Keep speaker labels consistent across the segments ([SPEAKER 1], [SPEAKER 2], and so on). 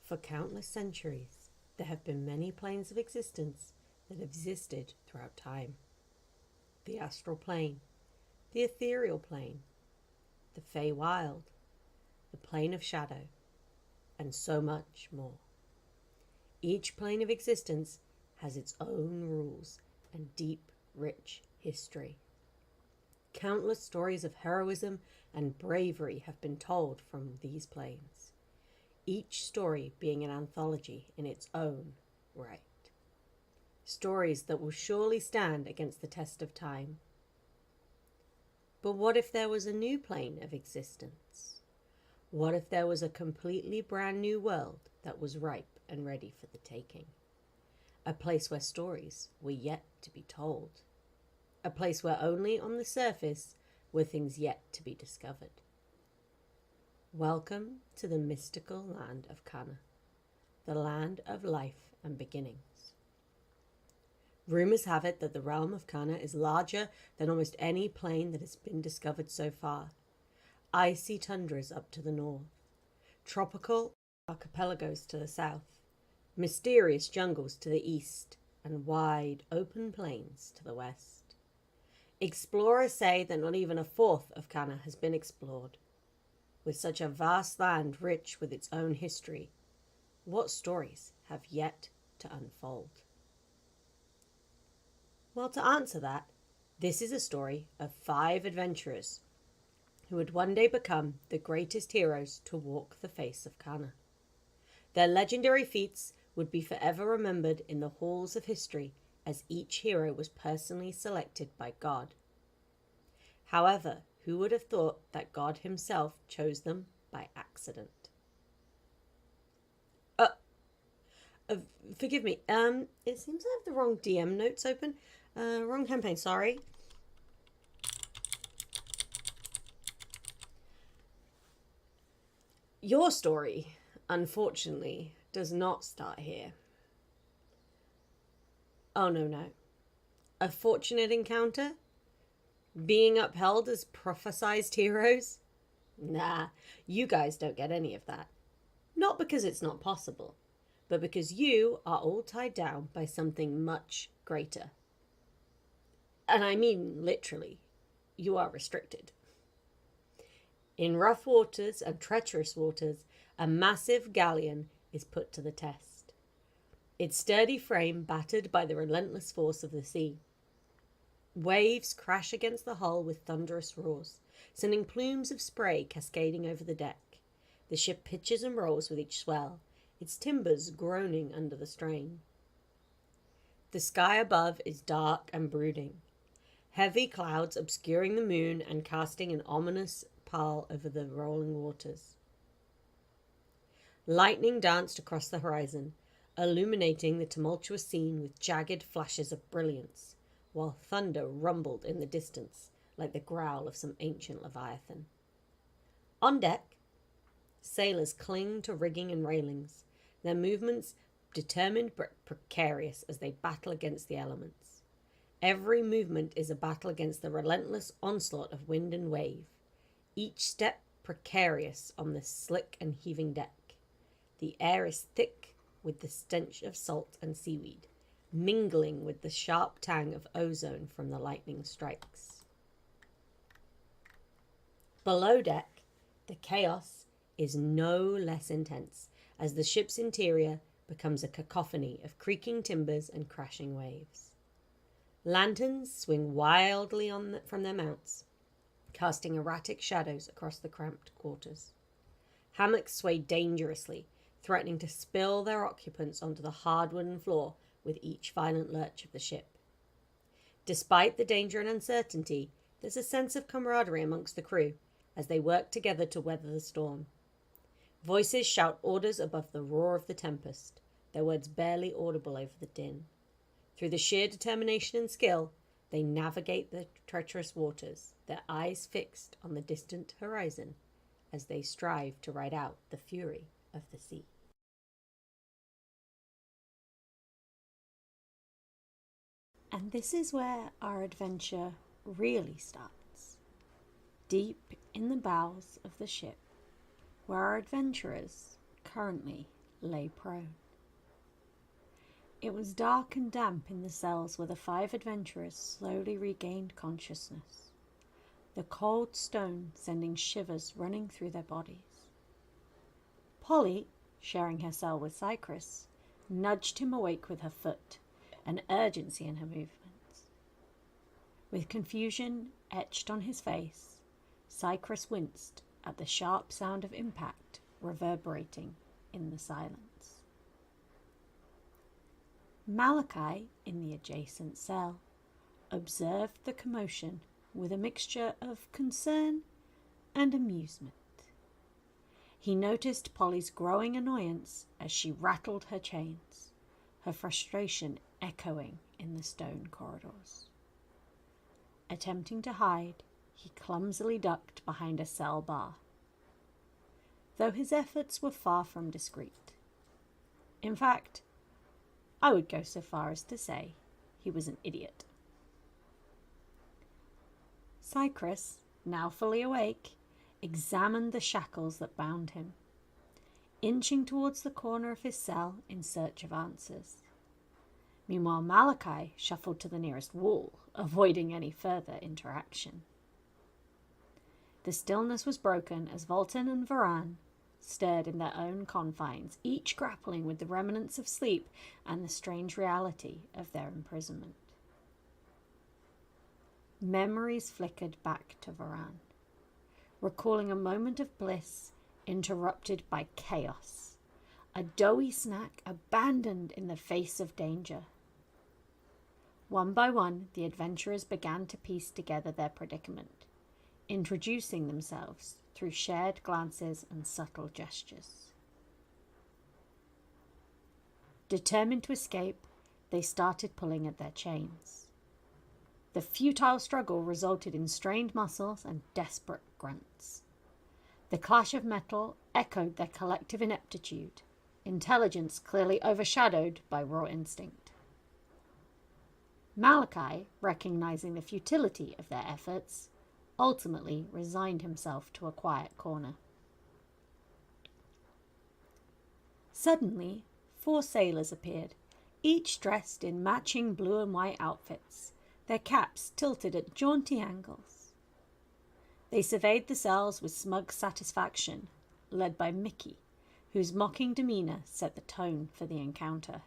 [SPEAKER 1] For countless centuries, there have been many planes of existence that have existed throughout time. The astral plane, the ethereal plane, the Feywild, the plane of shadow, and so much more. Each plane of existence has its own rules and deep, rich history. Countless stories of heroism and bravery have been told from these planes, each story being an anthology in its own right. Stories that will surely stand against the test of time. But what if there was a new plane of existence? What if there was a completely brand new world that was ripe and ready for the taking? A place where stories were yet to be told. A place where only on the surface were things yet to be discovered. Welcome to the mystical land of Kana, the land of life and beginnings. Rumors have it that the realm of Kana is larger than almost any plane that has been discovered so far. Icy tundras up to the north, tropical archipelagos to the south, mysterious jungles to the east, and wide open plains to the west. Explorers say that not even a fourth of Kana has been explored. With such a vast land rich with its own history, what stories have yet to unfold? Well, to answer that, this is a story of 5 adventurers who would one day become the greatest heroes to walk the face of Kana. Their legendary feats would be forever remembered in the halls of history, as each hero was personally selected by God. However, who would have thought that God himself chose them by accident? Forgive me, it seems I have the wrong DM notes open. Wrong campaign, sorry. Your story, unfortunately, does not start here. Oh, no. A fortunate encounter? Being upheld as prophesized heroes? Nah, you guys don't get any of that. Not because it's not possible, but because you are all tied down by something much greater. And I mean literally, you are restricted. In rough waters and treacherous waters, a massive galleon is put to the test. Its sturdy frame battered by the relentless force of the sea. Waves crash against the hull with thunderous roars, sending plumes of spray cascading over the deck. The ship pitches and rolls with each swell, its timbers groaning under the strain. The sky above is dark and brooding, heavy clouds obscuring the moon and casting an ominous pall over the rolling waters. Lightning danced across the horizon, illuminating the tumultuous scene with jagged flashes of brilliance, while thunder rumbled in the distance like the growl of some ancient leviathan. On deck, sailors cling to rigging and railings, their movements determined but precarious as they battle against the elements. Every movement is a battle against the relentless onslaught of wind and wave, each step precarious on the slick and heaving deck. The air is thick with the stench of salt and seaweed, mingling with the sharp tang of ozone from the lightning strikes. Below deck, the chaos is no less intense as the ship's interior becomes a cacophony of creaking timbers and crashing waves. Lanterns swing wildly from their mounts, casting erratic shadows across the cramped quarters. Hammocks sway dangerously, threatening to spill their occupants onto the hard wooden floor with each violent lurch of the ship. Despite the danger and uncertainty, there's a sense of camaraderie amongst the crew as they work together to weather the storm. Voices shout orders above the roar of the tempest, their words barely audible over the din. Through the sheer determination and skill, they navigate the treacherous waters, their eyes fixed on the distant horizon as they strive to ride out the fury of the sea. And this is where our adventure really starts. Deep in the bowels of the ship, where our adventurers currently lay prone. It was dark and damp in the cells where the 5 adventurers slowly regained consciousness, the cold stone sending shivers running through their bodies. Polly, sharing her cell with Cycrus, nudged him awake with her foot, an urgency in her movements. With confusion etched on his face, Cycrus winced at the sharp sound of impact reverberating in the silence. Malachi, in the adjacent cell, observed the commotion with a mixture of concern and amusement. He noticed Polly's growing annoyance as she rattled her chains, her frustration echoing in the stone corridors. Attempting to hide, he clumsily ducked behind a cell bar, though his efforts were far from discreet. In fact, I would go so far as to say he was an idiot. Cycrus, now fully awake, examined the shackles that bound him, inching towards the corner of his cell in search of answers. Meanwhile, Malachi shuffled to the nearest wall, avoiding any further interaction. The stillness was broken as Volton and Varan stirred in their own confines, each grappling with the remnants of sleep and the strange reality of their imprisonment. Memories flickered back to Varan, recalling a moment of bliss interrupted by chaos, a doughy snack abandoned in the face of danger. One by one, the adventurers began to piece together their predicament, introducing themselves through shared glances and subtle gestures. Determined to escape, they started pulling at their chains. The futile struggle resulted in strained muscles and desperate grunts. The clash of metal echoed their collective ineptitude, intelligence clearly overshadowed by raw instinct. Malachi, recognizing the futility of their efforts, ultimately resigned himself to a quiet corner. Suddenly, 4 sailors appeared, each dressed in matching blue and white outfits, their caps tilted at jaunty angles. They surveyed the cells with smug satisfaction, led by Mickey, whose mocking demeanor set the tone for the encounter.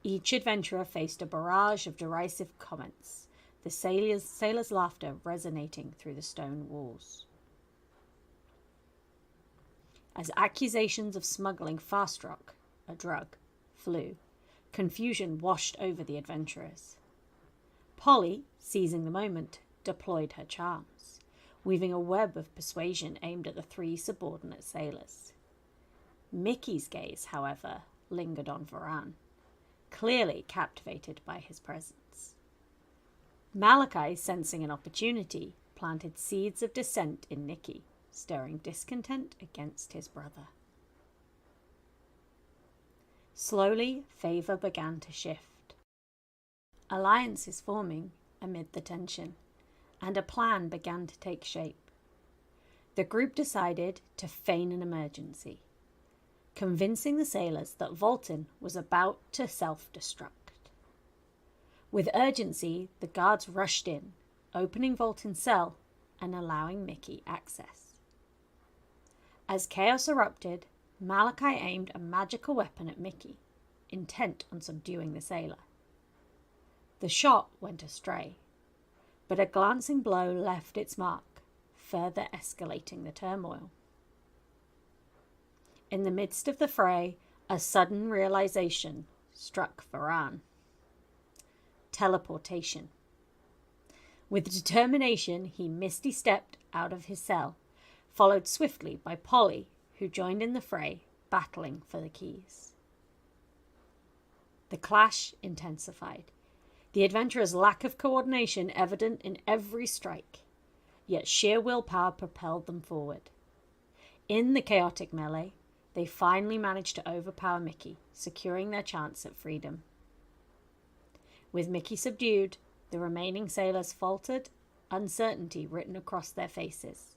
[SPEAKER 1] Each adventurer faced a barrage of derisive comments, the sailors' laughter resonating through the stone walls. As accusations of smuggling fast rock, a drug, flew, confusion washed over the adventurers. Polly, seizing the moment, deployed her charms, weaving a web of persuasion aimed at the 3 subordinate sailors. Mickey's gaze, however, lingered on Varan, clearly captivated by his presence. Malachi, sensing an opportunity, planted seeds of dissent in Nicky, stirring discontent against his brother. Slowly, favor began to shift. Alliances forming amid the tension, and a plan began to take shape. The group decided to feign an emergency, convincing the sailors that Volton was about to self-destruct. With urgency, the guards rushed in, opening Volton's cell and allowing Mickey access. As chaos erupted, Malachi aimed a magical weapon at Mickey, intent on subduing the sailor. The shot went astray, but a glancing blow left its mark, further escalating the turmoil. In the midst of the fray, a sudden realization struck Varan. Teleportation. With determination, he misty-stepped out of his cell, followed swiftly by Polly, who joined in the fray, battling for the keys. The clash intensified, the adventurers' lack of coordination evident in every strike, yet sheer willpower propelled them forward. In the chaotic melee, they finally managed to overpower Mickey, securing their chance at freedom. With Mickey subdued, the remaining sailors faltered, uncertainty written across their faces.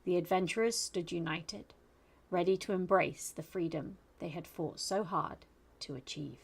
[SPEAKER 1] The adventurers stood united,
[SPEAKER 2] ready to embrace the freedom they had fought so hard to achieve.